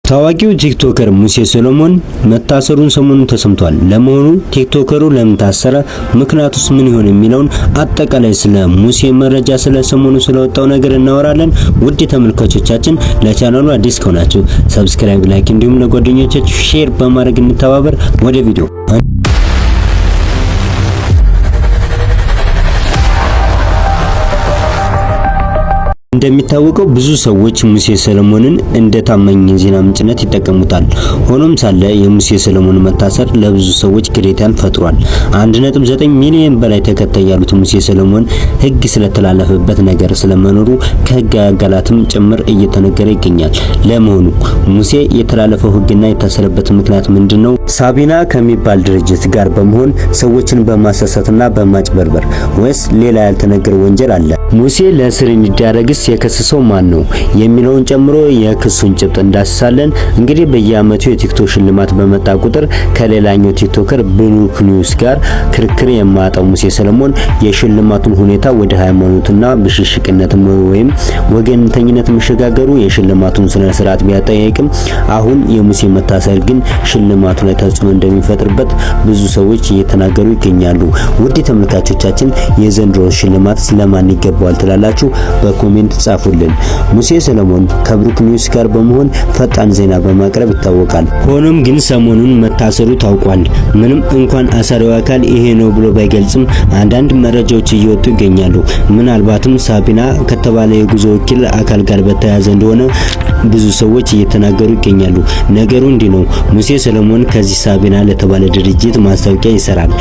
ታዋቂው ቲክቶከር ሙሴ ሰሎሞን መታሰሩን ሰሞኑን ተሰምቷል። ለመሆኑ ቲክቶከሩ ለምን ታሰረ? ምክንያቱስ ምን ይሆን የሚለውን አጠቃላይ ስለ ሙሴ መረጃ ስለ ሰሞኑ ስለወጣው ነገር እናወራለን። ውድ ተመልካቾቻችን ለቻናሉ አዲስ ከሆናችሁ ሰብስክራይብ፣ ላይክ እንዲሁም ለጓደኞቻችሁ ሼር በማድረግ እንተባበር። ወደ ቪዲዮ እንደሚታወቀው ብዙ ሰዎች ሙሴ ሰሎሞንን እንደ ታማኝ ዜና ምንጭነት ይጠቀሙታል። ሆኖም ሳለ የሙሴ ሰሎሞን መታሰር ለብዙ ሰዎች ግሬታን ፈጥሯል። 1.9 ሚሊዮን በላይ ተከታይ ያሉት ሙሴ ሰሎሞን ሕግ ስለተላለፈበት ነገር ስለመኖሩ ከሕግ አካላትም ጭምር እየተነገረ ይገኛል። ለመሆኑ ሙሴ የተላለፈው ሕግና የታሰረበት ምክንያት ምንድነው? ሳቢና ከሚባል ድርጅት ጋር በመሆን ሰዎችን በማሳሳትና በማጭበርበር ወይስ ሌላ ያልተነገረ ወንጀል አለ? ሙሴ ለእስር እንዲዳረግስ የከሰሰው ማን ነው የሚለውን ጨምሮ የክሱን ጭብጥ እንዳስሳለን። እንግዲህ በየአመቱ የቲክቶክ ሽልማት በመጣ ቁጥር ከሌላኛው ቲክቶከር ብሩክ ኒውስ ጋር ክርክር የማያጣው ሙሴ ሰሎሞን የሽልማቱን ሁኔታ ወደ ሃይማኖትና ብሽሽቅነት ወይም ወገንተኝነት መሸጋገሩ የሽልማቱን ስነ ስርዓት ቢያጠያይቅም አሁን የሙሴ መታሰር ግን ሽልማቱ ላይ ተጽዕኖ እንደሚፈጥርበት ብዙ ሰዎች እየተናገሩ ይገኛሉ። ውድ ተመልካቾቻችን የዘንድሮ ሽልማት ስለማን ይገባዋል ትላላችሁ? በኮሜንት ጻፉልን። ሙሴ ሰሎሞን ከብሩክ ኒውስ ጋር በመሆን ፈጣን ዜና በማቅረብ ይታወቃል። ሆኖም ግን ሰሞኑን መታሰሩ ታውቋል። ምንም እንኳን አሳሪው አካል ይሄ ነው ብሎ ባይገልጽም አንዳንድ መረጃዎች እየወጡ ይገኛሉ። ምናልባትም ሳቢና ከተባለ የጉዞ ወኪል አካል ጋር በተያያዘ እንደሆነ ብዙ ሰዎች እየተናገሩ ይገኛሉ። ነገሩ እንዲህ ነው። ሙሴ ሰሎሞን ከዚህ ሳቢና ለተባለ ድርጅት ማስታወቂያ ይሰራል።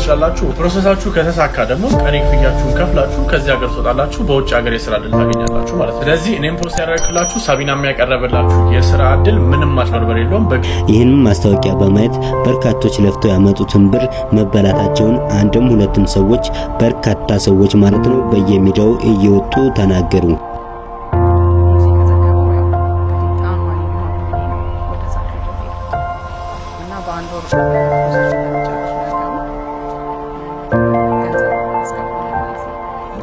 ትችላላችሁ። ፕሮሰሳችሁ ከተሳካ ደግሞ ቀሪ ክፍያችሁን ከፍላችሁ ከዚህ ሀገር ትወጣላችሁ። በውጭ ሀገር የስራ እድል ታገኛላችሁ ማለት ነው። ስለዚህ እኔም ፖስት ያደረግላችሁ ሳቢና የሚያቀርብላችሁ የስራ እድል ምንም ማጭበርበር የለውም። ይህንን ማስታወቂያ በማየት በርካቶች ለፍተው ያመጡትን ብር መበላታቸውን አንድም ሁለትም ሰዎች በርካታ ሰዎች ማለት ነው በየሚዲያው እየወጡ ተናገሩ።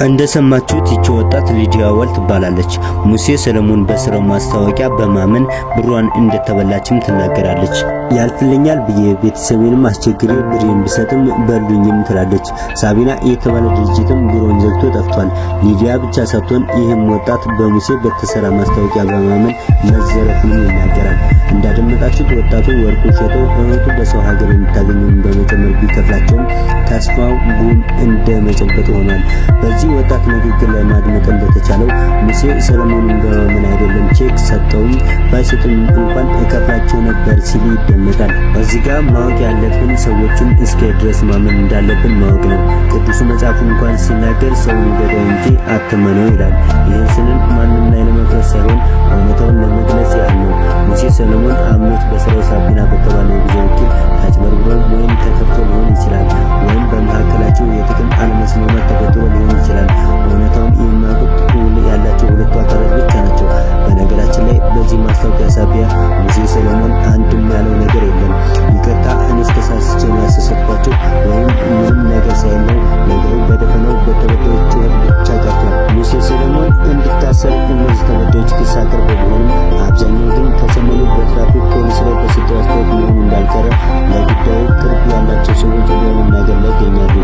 እንደሰማችሁት ይቺ ወጣት ሊዲያ ወል ትባላለች። ሙሴ ሰሎሞን በስራው ማስታወቂያ በማመን ብሯን እንደተበላችም ትናገራለች። ያልፍልኛል ብዬ ቤተሰቤንም አስቸግሬ ብሬን ብሰጥም በሉኝም ትላለች። ሳቢና የተባለ ድርጅትም ቢሮን ዘግቶ ጠፍቷል። ሊዲያ ብቻ ሳትሆን ይህም ወጣት በሙሴ በተሰራ ማስታወቂያ በማመን መዘረፉን ይናገራል። እንዳደመጣችሁት ወጣቱ ወርቁ ሸጦ እህቱ በሰው ሀገር የምታገኘውን በመጨመር ቢከፍላቸውም ተስፋው ጉም እንደ መጨበጥ ሆኗል። በዚህ ወጣት ንግግር ላይ ማድመጥ እንደተቻለው ሙሴ ሰሎሞንን በማመን አይደለም ቼክ ሰጠውም ባይሰጥም እንኳን እከፍላቸው ነበር ሲል ይደመጣል። እዚህ ጋር ማወቅ ያለብን ሰዎችን እስከ ድረስ ማመን እንዳለብን ማወቅ ነው። ቅዱስ መጽሐፉ እንኳን ሲናገር ሰውን ይገዳው እንጂ አትመነው ይላል። ይህን ስንል ማንም ላይ ለመፍረስ ሳይሆን እውነታውን ለመግለጽ ያህል ነው። ሙሴ ሰሎሞን አምኖት በስራው ሳቢና በተባለው ጊዜ ወኪል ተጭበርብሮ ወይም ተከፍቶ ሊሆን ይችላል። ወይም በመካከላቸው የጥቅም አለመስማማት ተፈጥሮ ሊሆን ይችላል። እውነታውን የሚያውቁት ያላቸው ሁለቱ አካላት ብቻ ናቸው። በነገራችን ላይ በዚህ ማስታወቂያ ሳቢያ ሙሴ ሰሎሞን አንድም ያለው ነገር የለም። ይቅርታ እኔስ ተሳስቼ ነው ያሳሳትኳቸው ወይም ምንም ነገር ሳይለው ነገሩ በደፈናው በተበዳዮች ብቻ ቀርቷል። ሙሴ ሰሎሞን እንዲታሰር እነዚህ ተበዳዮች ክስ አቅርበው ቢሆንም አብዛኛው ግን ከሰሞኑ በትራፊክ ፖሊስ ላይ በሰጠው አስተያየት መሆኑ እንዳልቀረ ለጉዳዩ ቅርብ ያላቸው ሰዎች በመናገር ላይ ይገኛሉ።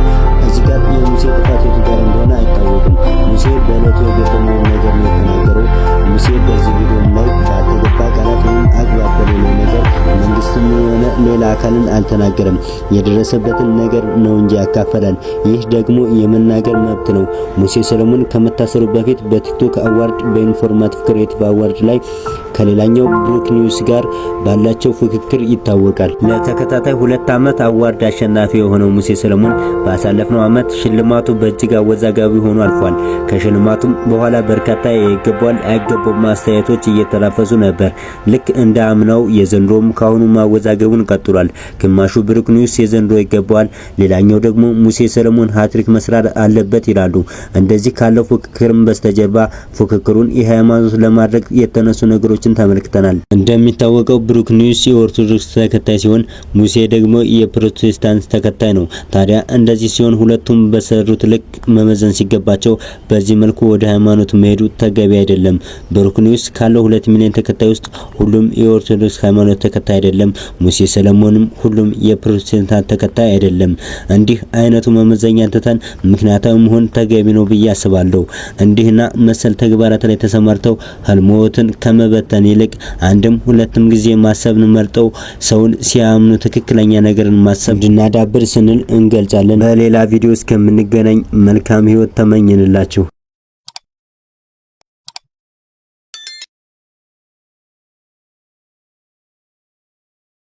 እዚህ ጋር የሙሴ ጥፋት የቱ ጋር እንደሆነ አይታወቅም። ሙሴ በዕለቱ የገጠመውን ነገር ነው የተናገረው። ሙሴ በዚህ ቪዲዮ ላይ ባልተገባ ቃላት ወይም አግባብ በሌለው ነገር መንግስትም የሆነ ሌላ አካልን አልተናገረም። የደረሰበትን ነገር ነው እንጂ ያካፈላል። ይህ ደግሞ የመናገር መብት ነው። ሙሴ ሰሎሞን ከመታሰሩ በፊት በቲክቶክ አዋርድ በኢንፎርማቲቭ ክሬቲቭ አዋርድ ላይ ከሌላኛው ብሩክ ኒውስ ጋር ባላቸው ፍክክር ይታወቃል። ለተከታታይ 2 ዓመት አዋርድ አሸናፊ የሆነው ሙሴ ሰሎሞን ባሳለፍነው ዓመት ሽልማቱ በእጅግ አወዛጋቢ ሆኖ አልፏል። ከሽልማቱም በኋላ በርካታ የይገባዋል አይገባውም አስተያየቶች እየተላፈሱ ነበር። ልክ እንደ አምናው የዘንድሮም ካሁኑ ማወዛገቡን ቀጥሏል። ግማሹ ብሩክ ኒውስ የዘንድሮ ይገባዋል፣ ሌላኛው ደግሞ ሙሴ ሰሎሞን ሃትሪክ መስራት አለበት ይላሉ። እንደዚህ ካለው ፍክክርም በስተጀርባ ፍክክሩን የሃይማኖት ለማድረግ የተነሱ ነገሮች ሁኔታዎችን ተመልክተናል። እንደሚታወቀው ብሩክ ኒውስ የኦርቶዶክስ ተከታይ ሲሆን ሙሴ ደግሞ የፕሮቴስታንት ተከታይ ነው። ታዲያ እንደዚህ ሲሆን ሁለቱም በሰሩት ልክ መመዘን ሲገባቸው በዚህ መልኩ ወደ ሃይማኖት መሄዱ ተገቢ አይደለም። ብሩክ ኒውስ ካለው 2 ሚሊዮን ተከታይ ውስጥ ሁሉም የኦርቶዶክስ ሃይማኖት ተከታይ አይደለም። ሙሴ ሰለሞንም ሁሉም የፕሮቴስታንት ተከታይ አይደለም። እንዲህ አይነቱ መመዘኛ ትተን ምክንያታዊ መሆን ተገቢ ነው ብዬ አስባለሁ። እንዲህና መሰል ተግባራት ላይ ተሰማርተው ህልሞትን ከመበተን ይልቅ አንድም ሁለትም ጊዜ ማሰብን መርጠው ሰውን ሲያምኑ ትክክለኛ ነገርን ማሰብ እንድናዳብር ስንል እንገልጻለን። በሌላ ቪዲዮ እስከምንገናኝ መልካም ህይወት ተመኝንላችሁ።